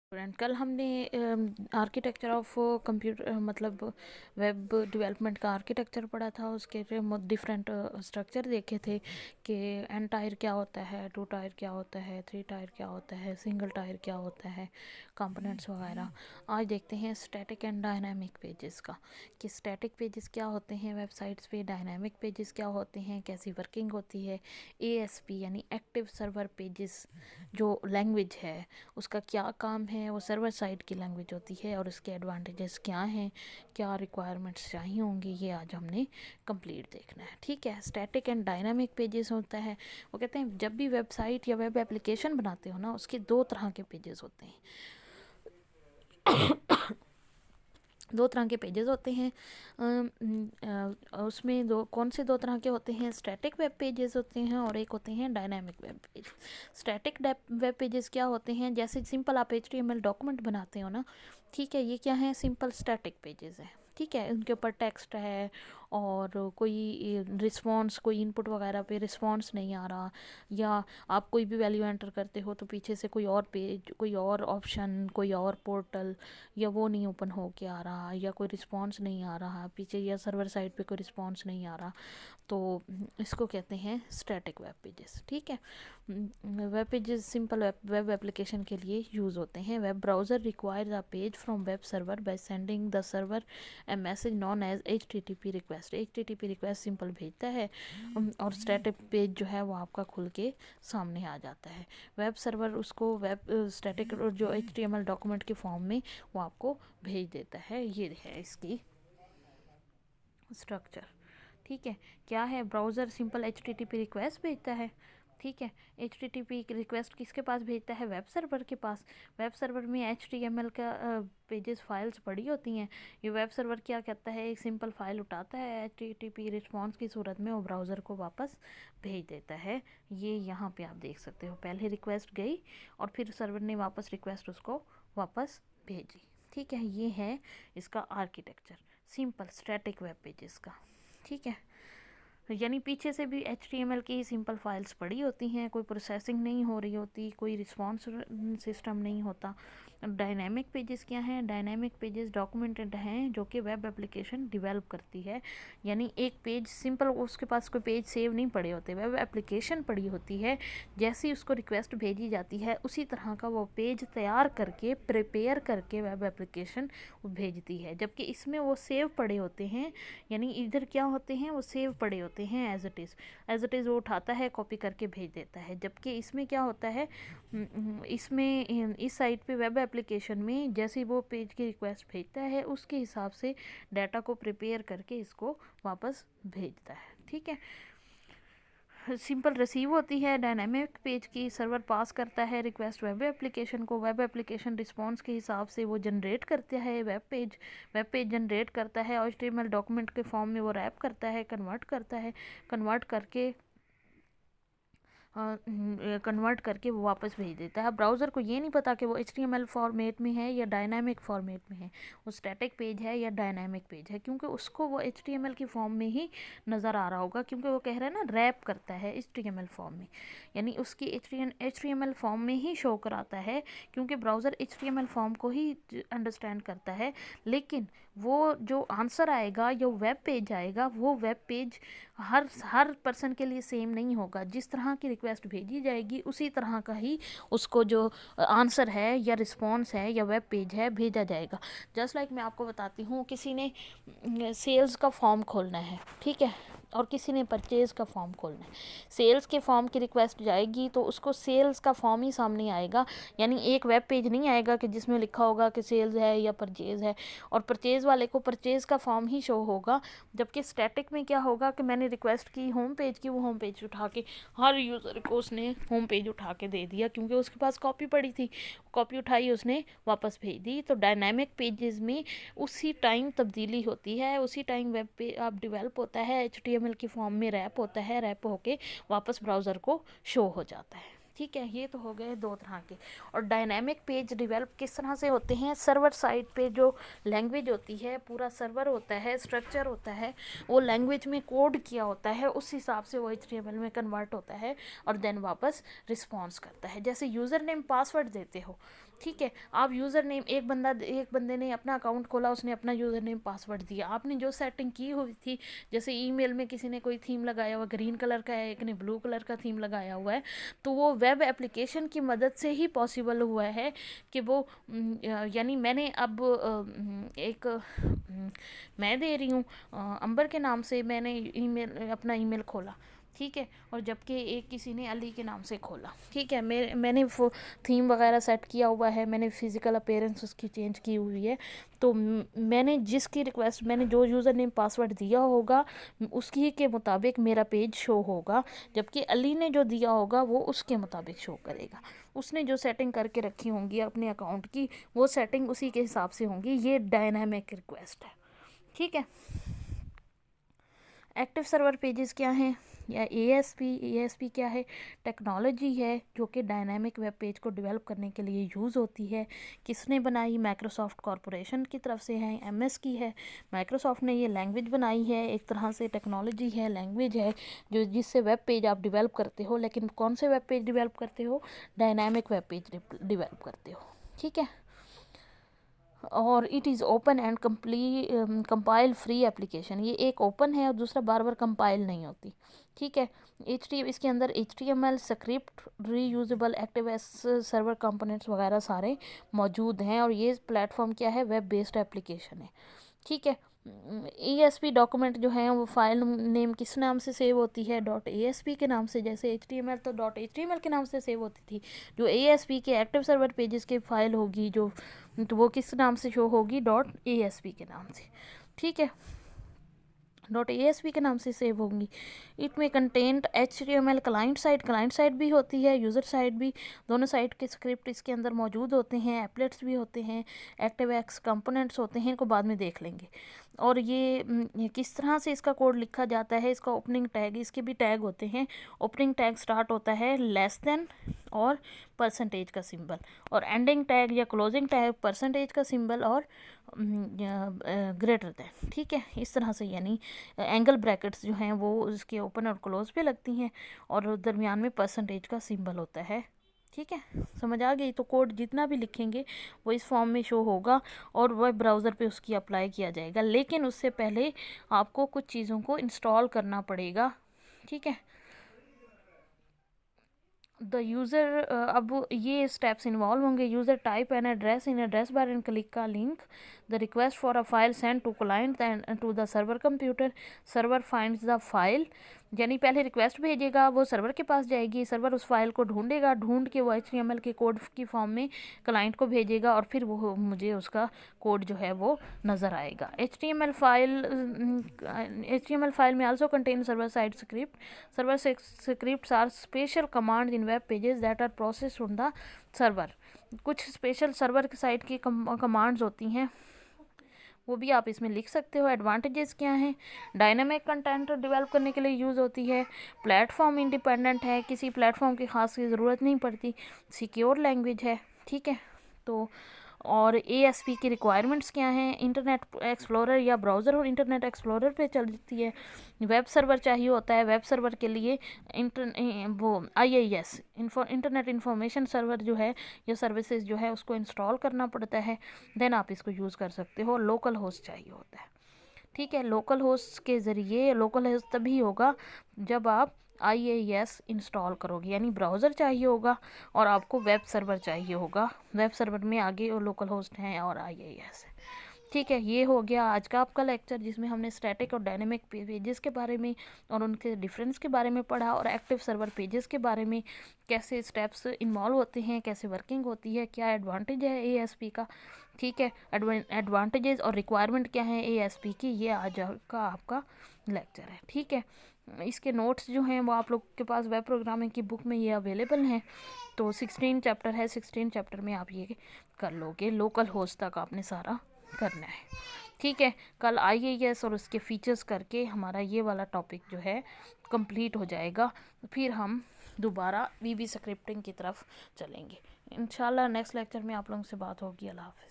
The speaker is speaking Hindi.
स्टूडेंट, कल हमने आर्किटेक्चर ऑफ कंप्यूटर मतलब वेब डेवलपमेंट का आर्किटेक्चर पढ़ा था। उसके डिफरेंट स्ट्रक्चर देखे थे कि एन टायर क्या होता है, टू टायर क्या होता है, थ्री टायर क्या होता है, सिंगल टायर क्या होता है, कंपोनेंट्स वगैरह। आज देखते हैं स्टैटिक एंड डायनामिक पेजेस का, कि स्टैटिक पेजेस क्या होते हैं वेबसाइट्स पे, डायनामिक पेजेस क्या होते हैं, कैसी वर्किंग होती है, ASP यानी एक्टिव सर्वर पेजेस जो लैंग्वेज है उसका क्या काम है, वो सर्वर साइड की लैंग्वेज होती है, और उसके एडवांटेजेस क्या हैं, क्या रिक्वायरमेंट्स चाहिए होंगी, ये आज हमने कंप्लीट देखना है। ठीक है। स्टैटिक एंड डायनामिक पेजेस होता है, वो कहते हैं जब भी वेबसाइट या वेब एप्लीकेशन बनाते हो ना, उसके दो तरह के पेजेस होते हैं। दो तरह के पेजेस होते हैं। उसमें दो कौन से दो तरह के होते हैं? स्टैटिक वेब पेजेस होते हैं और एक होते हैं dynamic web page. Static web pages क्या होते हैं? जैसे सिंपल आप HTML डॉक्यूमेंट बनाते हो ना, ठीक है, ये क्या है? सिंपल स्टैटिक पेजेस है। ठीक है, उनके ऊपर टेक्स्ट है और कोई रिस्पॉन्स, कोई इनपुट वगैरह पे रिस्पॉन्स नहीं आ रहा, या आप कोई भी वैल्यू एंटर करते हो तो पीछे से कोई और पेज, कोई और ऑप्शन, कोई और पोर्टल या वो नहीं ओपन हो के आ रहा, या कोई रिस्पॉन्स नहीं आ रहा पीछे, या सर्वर साइड पे कोई रिस्पॉन्स नहीं आ रहा, तो इसको कहते हैं स्टैटिक वेब पेजेस। ठीक है। Web pages simple web application के लिए यूज़ होते हैं। Web browser requires a page from web server by sending the server a message known as HTTP request. HTTP request simple भेजता है और स्टैटिक पेज जो है वो आपका खुल के सामने आ जाता है। वेब सर्वर उसको वेब स्टैटिक जो HTML डॉक्यूमेंट के फॉर्म में वो आपको भेज देता है। ये है इसकी स्ट्रक्चर। ठीक है। क्या है? ब्राउज़र सिंपल HTTP रिक्वेस्ट भेजता है। ठीक है। HTTP रिक्वेस्ट किसके पास भेजता है? वेब सर्वर के पास। वेब सर्वर में HTML का पेजेस फाइल्स पड़ी होती हैं। ये वेब सर्वर क्या करता है? एक सिंपल फाइल उठाता है HTTP रिस्पॉन्स की सूरत में, और ब्राउज़र को वापस भेज देता है। ये यहाँ पे आप देख सकते हो, पहले रिक्वेस्ट गई और फिर सर्वर ने वापस रिक्वेस्ट उसको वापस भेजी। ठीक है। ये है इसका architecture simple static web pages का। ठीक है। यानी पीछे से भी HTML की सिंपल फाइल्स पड़ी होती हैं, कोई प्रोसेसिंग नहीं हो रही होती, कोई रिस्पॉन्स सिस्टम नहीं होता। डायनेमिक पेजेस क्या हैं? डायनेमिक पेजेस डॉक्यूमेंटेड हैं जो कि वेब एप्लीकेशन डिवेल्प करती है। यानी एक पेज सिंपल, उसके पास कोई पेज सेव नहीं पड़े होते, वेब एप्लीकेशन पड़ी होती है। जैसी उसको रिक्वेस्ट भेजी जाती है उसी तरह का वो पेज तैयार करके, प्रिपेयर करके वेब एप्लीकेशन भेजती है। जबकि इसमें वो सेव पड़े होते हैं, यानी इधर क्या होते हैं? वो सेव पड़े होते हैं एज इट इज़ वो उठाता है, कॉपी करके भेज देता है। जबकि इसमें क्या होता है? इसमें इस साइट पे वेब एप्लीकेशन में जैसे वो पेज की रिक्वेस्ट भेजता है उसके हिसाब से डाटा को प्रिपेयर करके इसको वापस भेजता है। ठीक है। सिंपल रिसीव होती है डायनामिक पेज की, सर्वर पास करता है रिक्वेस्ट वेब एप्लीकेशन को, वेब एप्लीकेशन रिस्पॉन्स के हिसाब से वो जनरेट करता है वेब पेज जनरेट करता है और HTML डॉक्यूमेंट के फॉर्म में वो रैप करता है, कन्वर्ट करके कन्वर्ट करके वो वापस भेज देता है। ब्राउज़र को ये नहीं पता कि वो HTML फॉर्मेट में है या डायनामिक फॉर्मेट में है, वो स्टैटिक पेज है या डायनामिक पेज है, क्योंकि उसको वो HTML की फॉर्म में ही नज़र आ रहा होगा, क्योंकि वो कह रहा है ना रैप करता है HTML फॉर्म में, यानी उसकी HTML फॉर्म में ही शो कराता है, क्योंकि ब्राउज़र HTML फॉर्म को ही अंडरस्टैंड करता है। लेकिन वो जो आंसर आएगा या वेब पेज आएगा, वो वेब पेज हर पर्सन के लिए सेम नहीं होगा। जिस तरह की रिक्वेस्ट भेजी जाएगी उसी तरह का ही उसको जो आंसर है या रिस्पॉन्स है या वेब पेज है भेजा जाएगा। जस्ट लाइक मैं आपको बताती हूँ, किसी ने सेल्स का फॉर्म खोलना है, ठीक है, और किसी ने परचेज़ का फॉर्म खोलना है। सेल्स के फॉर्म की रिक्वेस्ट जाएगी तो उसको सेल्स का फॉर्म ही सामने आएगा, यानी एक वेब पेज नहीं आएगा कि जिसमें लिखा होगा कि सेल्स है या परचेज़ है, और परचेज़ वाले को परचेज़ का फॉर्म ही शो होगा। जबकि स्टैटिक में क्या होगा कि मैंने रिक्वेस्ट की होम पेज की, वो होम पेज उठा के हर यूज़र को उसने होम पेज उठा के दे दिया, क्योंकि उसके पास कॉपी पड़ी थी, कॉपी उठाई उसने वापस भेज दी। तो डायनामिक पेजेस में उसी टाइम तब्दीली होती है, उसी टाइम वेब पे आप डिवेल्प होता है, HTML की फॉर्म में रैप होता है, रैप होके वापस ब्राउज़र को शो हो जाता है। ठीक है। ये तो हो गए दो तरह के। और डायनामिक पेज डिवेल्प किस तरह से होते हैं? सर्वर साइड पे जो लैंग्वेज होती है, पूरा सर्वर होता है, स्ट्रक्चर होता है, वो लैंग्वेज में कोड किया होता है, उस हिसाब से वो HTML में कन्वर्ट होता है और देन वापस रिस्पॉन्स करता है। जैसे यूज़र नेम पासवर्ड देते हो, ठीक है। आप यूज़र नेम, एक बंदे ने अपना अकाउंट खोला, उसने अपना यूज़र नेम पासवर्ड दिया, आपने जो सेटिंग की हुई थी, जैसे ईमेल में किसी ने कोई थीम लगाया हुआ ग्रीन कलर का है, एक ने ब्लू कलर का थीम लगाया हुआ है, तो वो वेब एप्लीकेशन की मदद से ही पॉसिबल हुआ है कि वो यानी मैंने अब मैं दे रही हूँ अंबर के नाम से, मैंने अपना ईमेल खोला, ठीक है, और जबकि एक किसी ने अली के नाम से खोला, ठीक है, मैंने वो थीम वगैरह सेट किया हुआ है, मैंने फिज़िकल अपीयरेंस उसकी चेंज की हुई है, तो मैंने जिसकी रिक्वेस्ट, मैंने जो यूज़र नेम पासवर्ड दिया होगा उसकी के मुताबिक मेरा पेज शो होगा, जबकि अली ने जो दिया होगा वो उसके मुताबिक शो करेगा। उसने जो सेटिंग करके रखी होंगी अपने अकाउंट की, वो सेटिंग उसी के हिसाब से होंगी। ये डायनामिक रिक्वेस्ट है, ठीक है। एक्टिव सर्वर पेजेस क्या हैं, या एएसपी क्या है? टेक्नोलॉजी है जो कि डायनामिक वेब पेज को डेवलप करने के लिए यूज़ होती है। किसने बनाई? माइक्रोसॉफ्ट कॉरपोरेशन की तरफ से है, एमएस की है। माइक्रोसॉफ्ट ने ये लैंग्वेज बनाई है, एक तरह से टेक्नोलॉजी है, लैंग्वेज है जो जिससे वेब पेज आप डेवलप करते हो। लेकिन कौन से वेब पेज डेवलप करते हो? डायनामिक वेब पेज डेवलप करते हो, ठीक है। और it is open and compile free application. ये एक ओपन है और दूसरा बार बार कंपाइल नहीं होती, ठीक है। इसके अंदर HTML script, reusable active S server components वगैरह सारे मौजूद हैं। और ये प्लेटफॉर्म क्या है? वेब बेस्ड एप्लीकेशन है, ठीक है। ESP डॉक्यूमेंट जो है वो फाइल नेम किस नाम से सेव होती है? .ASP के नाम से। जैसे HTML तो .HTML के नाम से सेव होती थी, जो ASP के एक्टिव सर्वर पेजेस की फाइल होगी जो, तो वो किस नाम से शो होगी? .ASP के नाम से, ठीक है। .ASP के नाम से सेव होंगी। इट में कंटेंट HTML क्लाइंट साइड भी होती है, यूज़र साइड भी, दोनों साइड के स्क्रिप्ट इसके अंदर मौजूद होते हैं। एप्लेट्स भी होते हैं, ActiveX कंपोनेंट्स होते हैं, इनको बाद में देख लेंगे। और ये किस तरह से इसका कोड लिखा जाता है? इसका ओपनिंग टैग, इसके भी टैग होते हैं। ओपनिंग टैग स्टार्ट होता है लेस देन और परसेंटेज का सिंबल, और एंडिंग टैग या क्लोजिंग टैग परसेंटेज का सिंबल और ग्रेटर देन, ठीक है। इस तरह से यानी एंगल ब्रैकेट्स जो हैं वो उसके ओपन और क्लोज पे लगती हैं, और दरमियान में परसेंटेज का सिंबल होता है, ठीक है। समझ आ गई? तो कोड जितना भी लिखेंगे वो इस फॉर्म में शो होगा और वेब ब्राउज़र पे उसकी अप्लाई किया जाएगा। लेकिन उससे पहले आपको कुछ चीज़ों को इंस्टॉल करना पड़ेगा, ठीक है। द यूज़र, अब ये स्टेप्स इन्वॉल्व होंगे। User type an address in address bar and click का link the request for a file send to client and to the server computer. Server finds the file, यानी पहले रिक्वेस्ट भेजेगा, वो सर्वर के पास जाएगी, सर्वर उस फाइल को ढूंढेगा, ढूंढ के वो HTML के कोड की फॉर्म में क्लाइंट को भेजेगा, और फिर वो मुझे उसका कोड जो है वो नज़र आएगा। HTML फाइल में also contain server side script. Server scripts are special command in web pages that are processed on the server. कुछ स्पेशल सर्वर साइड की कमांड्स होती हैं, वो भी आप इसमें लिख सकते हो। एडवांटेजेस क्या हैं? डायनामिक कंटेंट डेवलप करने के लिए यूज़ होती है। प्लेटफॉर्म इंडिपेंडेंट है, किसी प्लेटफॉर्म की खास की ज़रूरत नहीं पड़ती। सिक्योर लैंग्वेज है, ठीक है। तो और ASP की रिक्वायरमेंट्स क्या हैं? इंटरनेट एक्सप्लोरर या ब्राउज़र और इंटरनेट एक्सप्लोरर पे चलती है। वेब सर्वर चाहिए होता है, वेब सर्वर के लिए वो IIS इंटरनेट इंफॉर्मेशन सर्वर जो है या सर्विसेज जो है उसको इंस्टॉल करना पड़ता है, देन आप इसको यूज़ कर सकते हो। लोकल होस्ट चाहिए होता है, ठीक है। लोकल होस्ट के ज़रिए, लोकल होस्ट तभी होगा जब आप IIS इंस्टॉल करोगे, यानी ब्राउज़र चाहिए होगा और आपको वेब सर्वर चाहिए होगा। वेब सर्वर में आगे और लोकल होस्ट हैं और IIS है, ठीक है। ये हो गया आज का आपका लेक्चर, जिसमें हमने स्टैटिक और डायनेमिक पेजेस के बारे में और उनके डिफरेंस के बारे में पढ़ा, और एक्टिव सर्वर पेजेस के बारे में कैसे स्टेप्स इन्वॉल्व होते हैं, कैसे वर्किंग होती है, क्या एडवांटेज है ASP का, ठीक है। एडवांटेजेस और रिक्वायरमेंट क्या है ASP की, ये आज का आपका लेक्चर है, ठीक है। इसके नोट्स जो हैं वो आप लोग के पास वेब प्रोग्रामिंग की बुक में ये अवेलेबल हैं। तो 16 चैप्टर है, 16 चैप्टर में आप ये कर लोगे। लोकल होस्ट तक आपने सारा करना है, ठीक है। कल IIS और उसके फीचर्स करके हमारा ये वाला टॉपिक जो है कंप्लीट हो जाएगा, फिर हम दोबारा VB स्क्रिप्टिंग की तरफ चलेंगे इंशाल्लाह। नेक्स्ट लेक्चर में आप लोगों से बात होगी। अल्लाह हाफ़िज़।